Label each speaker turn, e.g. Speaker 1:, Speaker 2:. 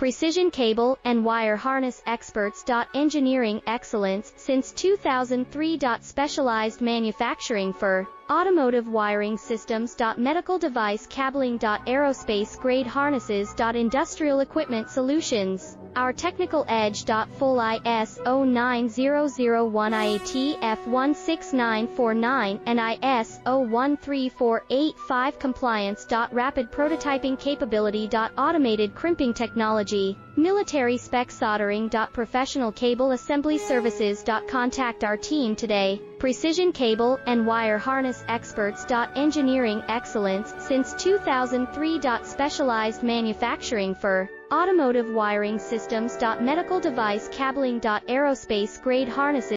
Speaker 1: precision cable and wire harness experts. Engineering excellence since 2003. Specialized manufacturing for automotive wiring systems. Medical device cabling. Aerospace grade harnesses. Industrial equipment solutions. Our technical edge. Full ISO 9001 IATF 16949 and ISO 13485 compliance. Rapid prototyping capability. Automated crimping technology. Military spec soldering. Professional cable assembly services. Contact our team today. Precision cable and wire harness experts. Engineering excellence since 2003. Specialized manufacturing for automotive wiring systems. Medical device cabling. Aerospace grade harnesses.